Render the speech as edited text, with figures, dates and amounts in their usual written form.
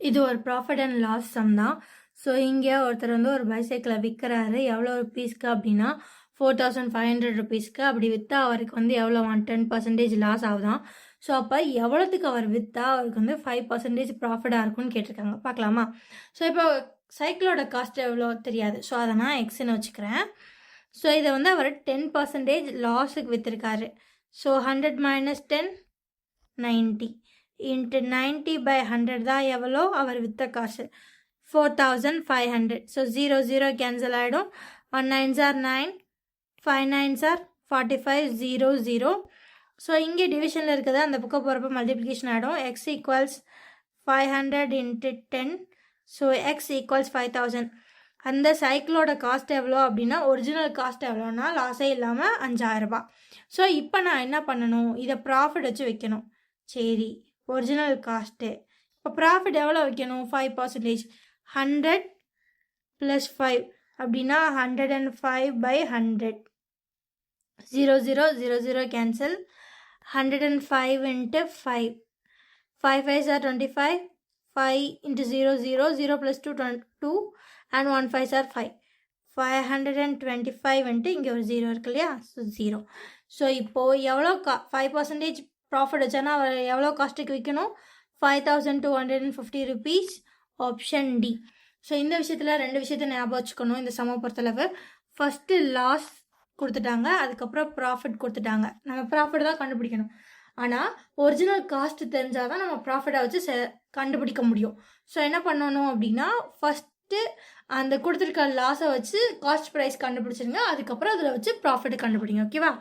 இது ஒரு profit and loss some தான். ஸோ இங்கே ஒருத்தர் வந்து ஒரு பைசைக்கிளை விற்கிறாரு. எவ்வளோ ருபீஸ்க்கு அப்படின்னா 4500 ருபீஸ்க்கு. அப்படி விற்றா அவருக்கு வந்து எவ்வளோ 10% லாஸ் ஆகுதான். ஸோ அப்போ எவ்வளோத்துக்கு அவர் விற்றா அவருக்கு வந்து 5% ப்ராஃபிட்டாக இருக்கும்னு கேட்டிருக்காங்க. பார்க்கலாமா? ஸோ இப்போ சைக்கிளோட காஸ்ட் எவ்வளோ தெரியாது. ஸோ அதை நான் எக்ஸ்ன்னு வச்சுக்கிறேன். ஸோ இதை வந்து அவர் 10% லாஸுக்கு விற்றுருக்காரு. ஸோ 100 minus 10 90 into 90/100 தான் எவ்வளோ அவர் விற்ற காசு 4500. ஸோ 0 0 கேன்சல் ஆகிடும். 1 9s are 9, 5 9s are 45, 0 0. So இங்கே டிவிஷனில் இருக்கிறது அந்த பக்கம் போகிறப்ப மல்டிப்ளிகேஷன் ஆகிடும். X equals 500 into 10. So X equals 5000. அந்த சைக்கிளோட காஸ்ட் எவ்வளோ அப்படின்னா ஒரிஜினல் காஸ்ட் எவ்வளோன்னா லாஸே இல்லாமல் 5000 ஸோ இப்போ நான் என்ன பண்ணணும், இதை ப்ராஃபிட் வச்சு வைக்கணும். சரி, ஒரிஜினல் காஸ்ட்டு. இப்போ ப்ராஃபிட் எவ்வளோ வைக்கணும்? 5%. 100 + 5 அப்படின்னா 105/100. 0 0 0 0 cancel. 105 into 5. 5 5s are 25. 5 into 0 0 0 + 2 2 and 1 5s are 5. 525 into இங்கே ஒரு 0 இருக்கு இல்லையா? ஸோ 0. ஸோ இப்போது எவ்வளோ 5% ப்ராஃபிட் வச்சானா அவர் எவ்வளோ காஸ்ட்டுக்கு விற்கணும்? 5250 ருபீஸ். Option D. ஸோ இந்த விஷயத்தில் 2 விஷயத்தை ஞாபகம் வச்சுக்கணும். இந்த சம பொறுத்தளவு ஃபஸ்ட்டு லாஸ் கொடுத்துட்டாங்க, அதுக்கப்புறம் ப்ராஃபிட் கொடுத்துட்டாங்க. நம்ம ப்ராஃபிட் தான் கண்டுபிடிக்கணும். ஆனால் ஒரிஜினல் காஸ்ட் தெரிஞ்சால் தான் நம்ம ப்ராஃபிட்டை வச்சு கண்டுபிடிக்க முடியும். ஸோ என்ன பண்ணணும் அப்படின்னா ஃபஸ்ட்டு அந்த கொடுத்துருக்க லாஸை வச்சு காஸ்ட் ப்ரைஸ் கண்டுபிடிச்சிருங்க. அதுக்கப்புறம் அதில் வச்சு ப்ராஃபிட் கண்டுபிடிங்க. ஓகேவா?